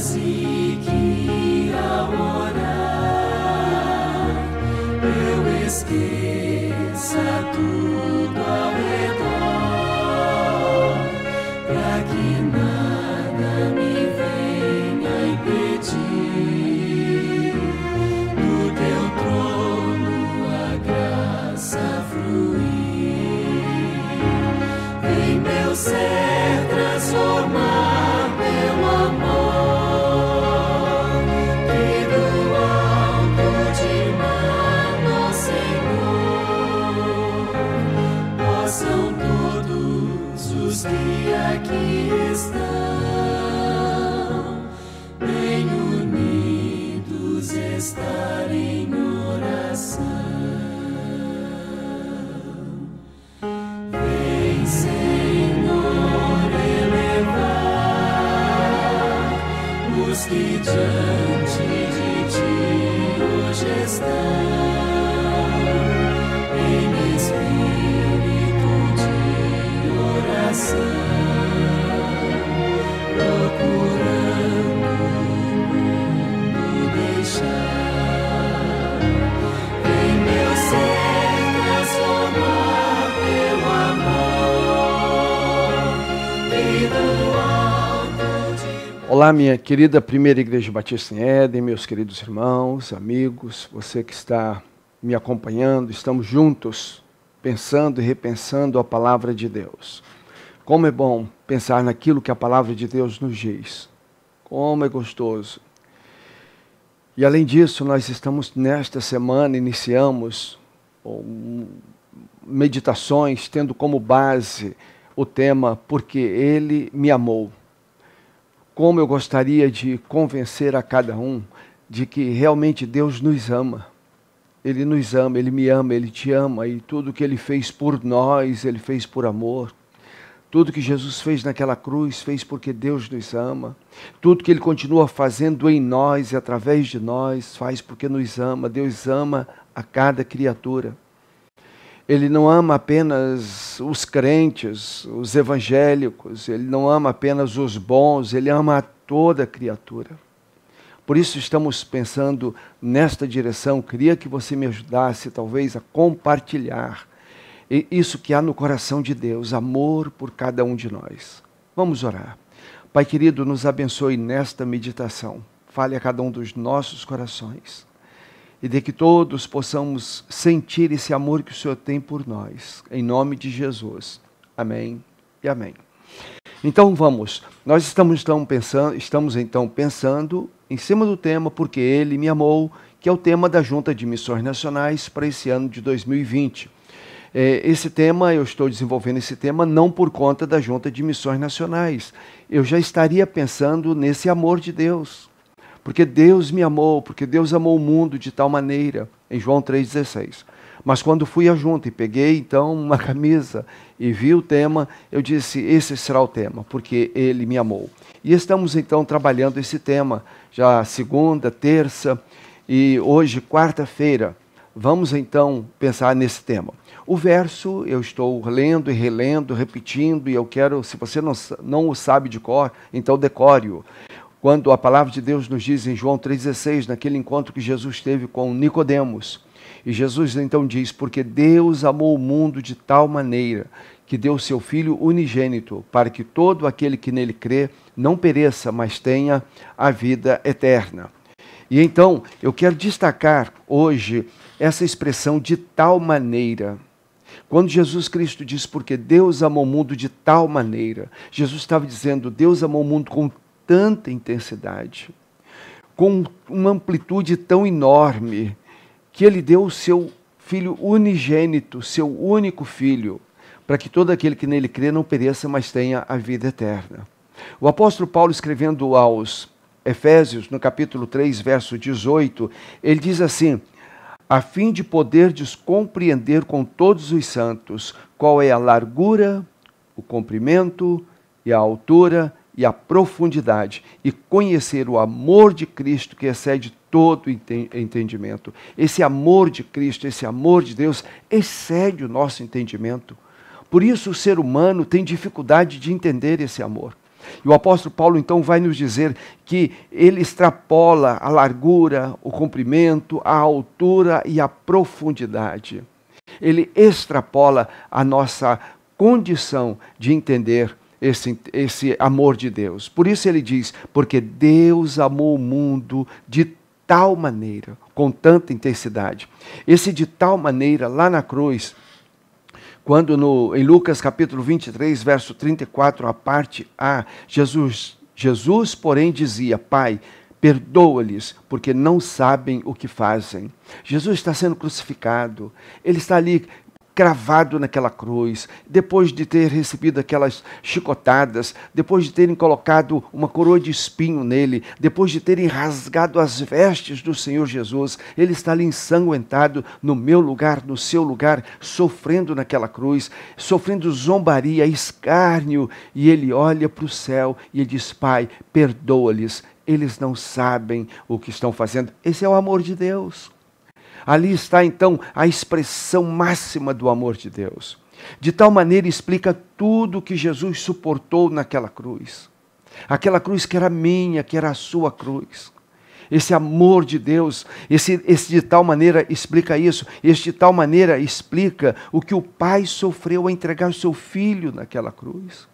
assim que ao orar eu esqueça tudo ao redor, para que nada me venha impedir do teu trono a graça fluir. Vem meu ser transformar pelo amor que do alto te manda, ó Senhor. Possam todos os que aqui estão bem unidos estar em oração. Vem, Senhor, elevar os que diante de ti hoje estão em espírito de oração, procurando o mundo deixar. Vem meu ser transformar pelo amor e do alto de... Olá, minha querida Primeira Igreja Batista em Éden, meus queridos irmãos, amigos, você que está me acompanhando, estamos juntos pensando e repensando a Palavra de Deus. Como é bom pensar naquilo que a Palavra de Deus nos diz. Como é gostoso. E além disso, nós estamos nesta semana, iniciamos meditações, tendo como base o tema Porque Ele me amou. Como eu gostaria de convencer a cada um de que realmente Deus nos ama. Ele nos ama, Ele me ama, Ele te ama. E tudo que Ele fez por nós, Ele fez por amor. Tudo que Jesus fez naquela cruz, fez porque Deus nos ama. Tudo que Ele continua fazendo em nós e através de nós, faz porque nos ama. Deus ama a cada criatura. Ele não ama apenas os crentes, os evangélicos, Ele não ama apenas os bons, Ele ama a toda criatura. Por isso estamos pensando nesta direção. Queria que você me ajudasse talvez a compartilhar isso que há no coração de Deus, amor por cada um de nós. Vamos orar. Pai querido, nos abençoe nesta meditação. Fale a cada um dos nossos corações. E de que todos possamos sentir esse amor que o Senhor tem por nós. Em nome de Jesus. Amém e amém. Então vamos. Nós estamos então pensando em cima do tema Porque Ele me amou, que é o tema da Junta de Missões Nacionais para esse ano de 2020. Esse tema, eu estou desenvolvendo esse tema não por conta da Junta de Missões Nacionais. Eu já estaria pensando nesse amor de Deus. Porque Deus me amou, porque Deus amou o mundo de tal maneira, em João 3,16. Mas quando fui à junta e peguei então uma camisa e vi o tema, eu disse, esse será o tema, porque Ele me amou. E estamos então trabalhando esse tema, já segunda, terça e hoje, quarta-feira, vamos então pensar nesse tema. O verso eu estou lendo e relendo, repetindo, e eu quero, se você não o sabe de cor, então decore-o. Quando a palavra de Deus nos diz em João 3,16, naquele encontro que Jesus teve com Nicodemos, e Jesus então diz, porque Deus amou o mundo de tal maneira que deu o seu Filho unigênito, para que todo aquele que nele crê não pereça, mas tenha a vida eterna. E então, eu quero destacar hoje essa expressão de tal maneira. Quando Jesus Cristo diz, porque Deus amou o mundo de tal maneira, Jesus estava dizendo, Deus amou o mundo com tanta intensidade, com uma amplitude tão enorme, que Ele deu o seu Filho unigênito, seu único Filho, para que todo aquele que nele crê não pereça, mas tenha a vida eterna. O apóstolo Paulo, escrevendo aos Efésios, no capítulo 3, verso 18, ele diz assim, a fim de poderdes compreender com todos os santos qual é a largura, o comprimento e a altura e a profundidade, e conhecer o amor de Cristo que excede todo entendimento. Esse amor de Cristo, esse amor de Deus, excede o nosso entendimento. Por isso o ser humano tem dificuldade de entender esse amor. E o apóstolo Paulo então vai nos dizer que ele extrapola a largura, o comprimento, a altura e a profundidade. Ele extrapola a nossa condição de entender esse amor de Deus. Por isso ele diz, porque Deus amou o mundo de tal maneira, com tanta intensidade. Esse de tal maneira, lá na cruz, quando em Lucas capítulo 23, verso 34, a parte A, Jesus, porém, dizia, Pai, perdoa-lhes, porque não sabem o que fazem. Jesus está sendo crucificado, ele está ali cravado naquela cruz, depois de ter recebido aquelas chicotadas, depois de terem colocado uma coroa de espinho nele, depois de terem rasgado as vestes do Senhor Jesus, ele está ali ensanguentado no meu lugar, no seu lugar, sofrendo naquela cruz, sofrendo zombaria, escárnio, e ele olha para o céu e ele diz, Pai, perdoa-lhes, eles não sabem o que estão fazendo. Esse é o amor de Deus. Ali está então a expressão máxima do amor de Deus. De tal maneira explica tudo que Jesus suportou naquela cruz. Aquela cruz que era minha, que era a sua cruz. Esse amor de Deus, esse de tal maneira explica isso. Este de tal maneira explica o que o Pai sofreu a entregar o seu Filho naquela cruz.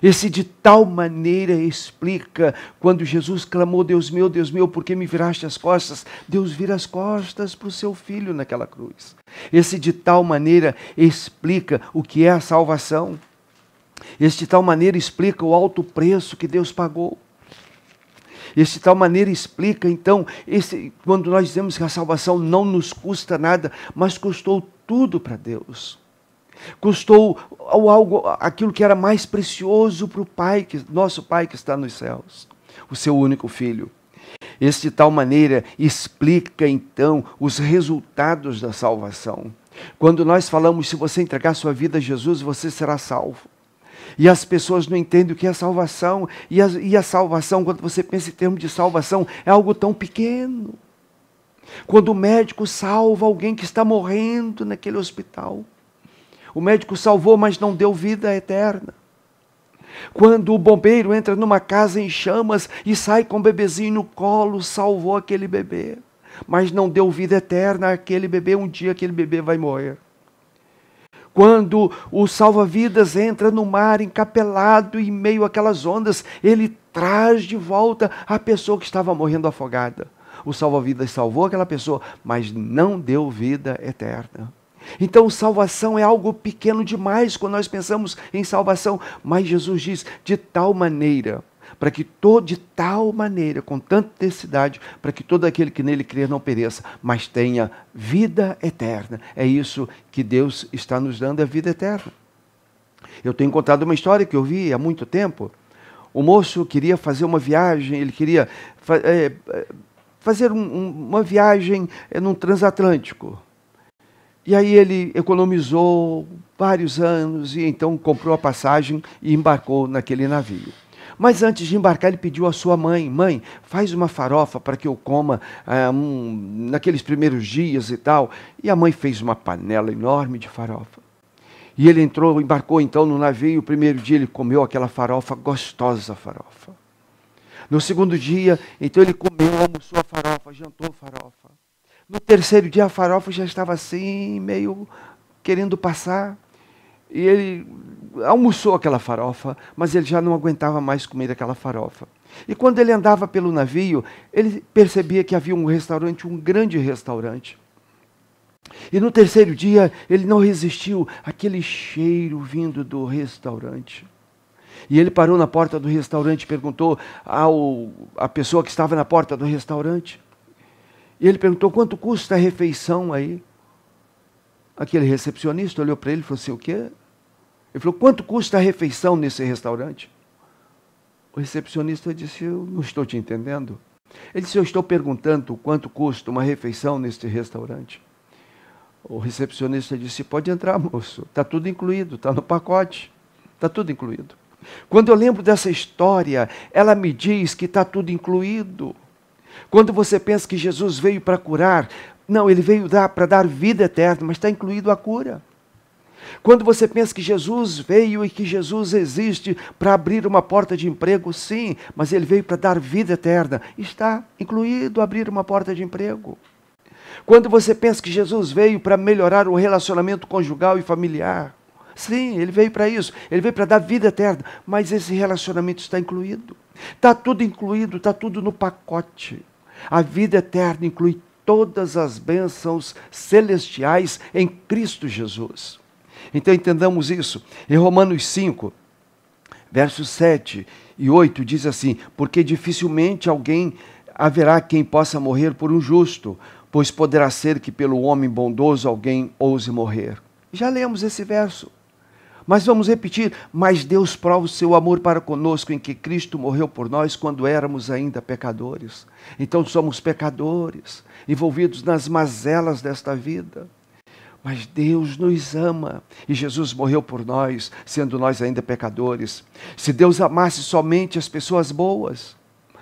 Esse de tal maneira explica quando Jesus clamou, Deus meu, por que me viraste as costas? Deus vira as costas para o seu Filho naquela cruz. Esse de tal maneira explica o que é a salvação. Esse de tal maneira explica o alto preço que Deus pagou. Esse de tal maneira explica, então, quando nós dizemos que a salvação não nos custa nada, mas custou tudo para Deus. Custou aquilo que era mais precioso para o Pai, nosso Pai que está nos céus, o seu único Filho. Esse de tal maneira explica então os resultados da salvação. Quando nós falamos, se você entregar sua vida a Jesus, você será salvo. E as pessoas não entendem o que é salvação. E a salvação, quando você pensa em termos de salvação, é algo tão pequeno. Quando o médico salva alguém que está morrendo naquele hospital, o médico salvou, mas não deu vida eterna. Quando o bombeiro entra numa casa em chamas e sai com o bebezinho no colo, salvou aquele bebê, mas não deu vida eterna àquele bebê, um dia aquele bebê vai morrer. Quando o salva-vidas entra no mar encapelado em meio àquelas ondas, ele traz de volta a pessoa que estava morrendo afogada. O salva-vidas salvou aquela pessoa, mas não deu vida eterna. Então, salvação é algo pequeno demais quando nós pensamos em salvação. Mas Jesus diz, de tal maneira, com tanta intensidade, para que todo aquele que nele crer não pereça, mas tenha vida eterna. É isso que Deus está nos dando, a vida eterna. Eu tenho contado uma história que eu vi há muito tempo. O moço queria fazer uma viagem, ele queria fazer uma viagem num transatlântico. E aí ele economizou vários anos e então comprou a passagem e embarcou naquele navio. Mas antes de embarcar, ele pediu à sua mãe, mãe, faz uma farofa para que eu coma naqueles primeiros dias e tal. E a mãe fez uma panela enorme de farofa. E ele embarcou então no navio, o primeiro dia ele comeu aquela farofa, gostosa farofa. No segundo dia, então ele comeu, almoçou a farofa, jantou a farofa. No terceiro dia a farofa já estava assim, meio querendo passar. E ele almoçou aquela farofa, mas ele já não aguentava mais comer aquela farofa. E quando ele andava pelo navio, ele percebia que havia um restaurante, um grande restaurante. E no terceiro dia ele não resistiu àquele cheiro vindo do restaurante. E ele parou na porta do restaurante e perguntou à pessoa que estava na porta do restaurante. E ele perguntou, quanto custa a refeição aí? Aquele recepcionista olhou para ele e falou assim, o quê? Ele falou, quanto custa a refeição nesse restaurante? O recepcionista disse, eu não estou te entendendo. Ele disse, eu estou perguntando quanto custa uma refeição neste restaurante. O recepcionista disse, pode entrar, moço, está tudo incluído, está no pacote, está tudo incluído. Quando eu lembro dessa história, ela me diz que está tudo incluído. Quando você pensa que Jesus veio para curar, não, ele veio para dar vida eterna, mas está incluído a cura. Quando você pensa que Jesus veio e que Jesus existe para abrir uma porta de emprego, sim, mas ele veio para dar vida eterna. Está incluído abrir uma porta de emprego. Quando você pensa que Jesus veio para melhorar o relacionamento conjugal e familiar, sim, ele veio para isso. Ele veio para dar vida eterna, mas esse relacionamento está incluído. Está tudo incluído, está tudo no pacote. A vida eterna inclui todas as bênçãos celestiais em Cristo Jesus. Então entendamos isso. Em Romanos 5, versos 7 e 8 diz assim: porque dificilmente haverá quem possa morrer por um justo, pois poderá ser que pelo homem bondoso alguém ouse morrer. Já lemos esse verso. Mas vamos repetir: mas Deus prova o seu amor para conosco em que Cristo morreu por nós quando éramos ainda pecadores. Então somos pecadores, envolvidos nas mazelas desta vida. Mas Deus nos ama e Jesus morreu por nós, sendo nós ainda pecadores. Se Deus amasse somente as pessoas boas,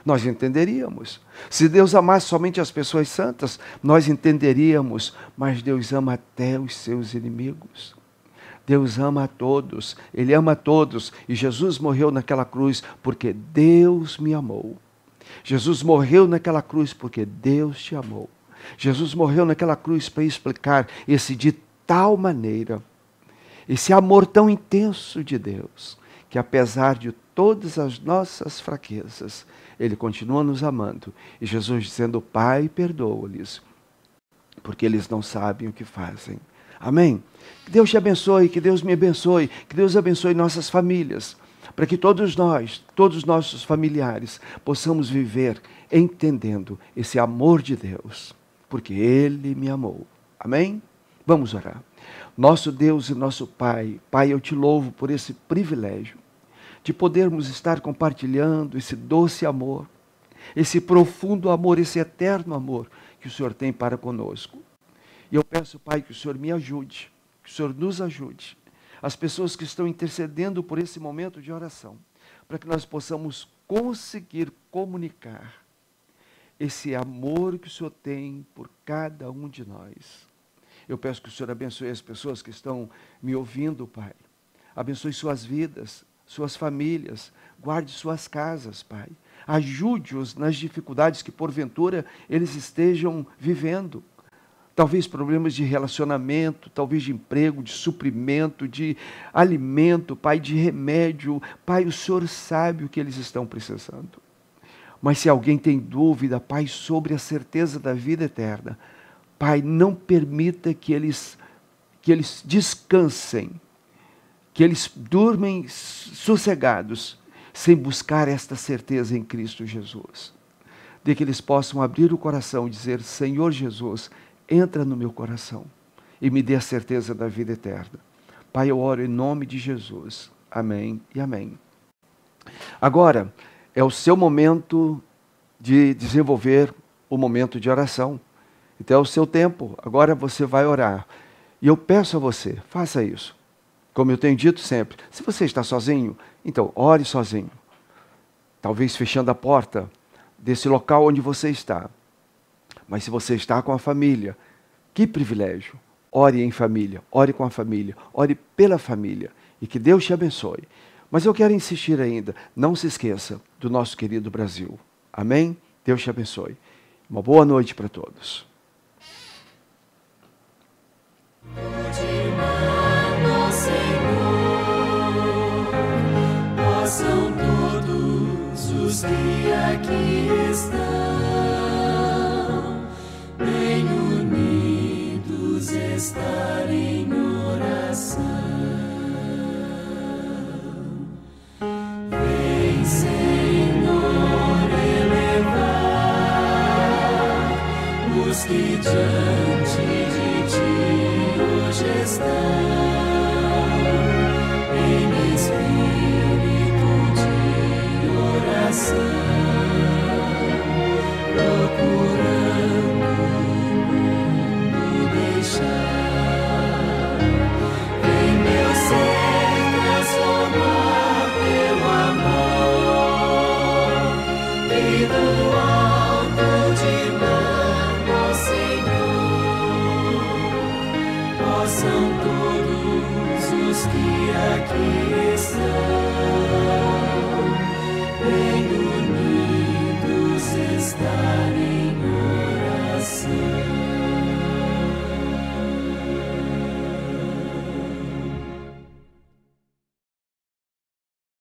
nós entenderíamos. Se Deus amasse somente as pessoas santas, nós entenderíamos. Mas Deus ama até os seus inimigos. Deus ama a todos, Ele ama a todos. E Jesus morreu naquela cruz porque Deus me amou. Jesus morreu naquela cruz porque Deus te amou. Jesus morreu naquela cruz para explicar de tal maneira, esse amor tão intenso de Deus, que apesar de todas as nossas fraquezas, Ele continua nos amando. E Jesus dizendo: Pai, perdoa-lhes, porque eles não sabem o que fazem. Amém? Que Deus te abençoe, que Deus me abençoe, que Deus abençoe nossas famílias, para que todos nós, todos os nossos familiares, possamos viver entendendo esse amor de Deus, porque Ele me amou. Amém? Vamos orar. Nosso Deus e nosso Pai, Pai, eu te louvo por esse privilégio de podermos estar compartilhando esse doce amor, esse profundo amor, esse eterno amor que o Senhor tem para conosco. E eu peço, Pai, que o Senhor me ajude, que o Senhor nos ajude, as pessoas que estão intercedendo por esse momento de oração, para que nós possamos conseguir comunicar esse amor que o Senhor tem por cada um de nós. Eu peço que o Senhor abençoe as pessoas que estão me ouvindo, Pai. Abençoe suas vidas, suas famílias, guarde suas casas, Pai. Ajude-os nas dificuldades que porventura eles estejam vivendo. Talvez problemas de relacionamento, talvez de emprego, de suprimento, de alimento, Pai, de remédio. Pai, o Senhor sabe o que eles estão precisando. Mas se alguém tem dúvida, Pai, sobre a certeza da vida eterna, Pai, não permita que eles descansem, que eles durmem sossegados, sem buscar esta certeza em Cristo Jesus. De que eles possam abrir o coração e dizer: Senhor Jesus, entra no meu coração e me dê a certeza da vida eterna. Pai, eu oro em nome de Jesus. Amém e amém. Agora é o seu momento de desenvolver o momento de oração. Então é o seu tempo. Agora você vai orar. E eu peço a você, faça isso. Como eu tenho dito sempre, se você está sozinho, então ore sozinho. Talvez fechando a porta desse local onde você está. Mas se você está com a família, que privilégio. Ore em família, ore com a família, ore pela família. E que Deus te abençoe. Mas eu quero insistir ainda, não se esqueça do nosso querido Brasil. Amém? Deus te abençoe. Uma boa noite para todos. Possam todos os que aqui estão, bem unidos, estar em oração. Vem, Senhor, elevar os que diante de ti hoje estão.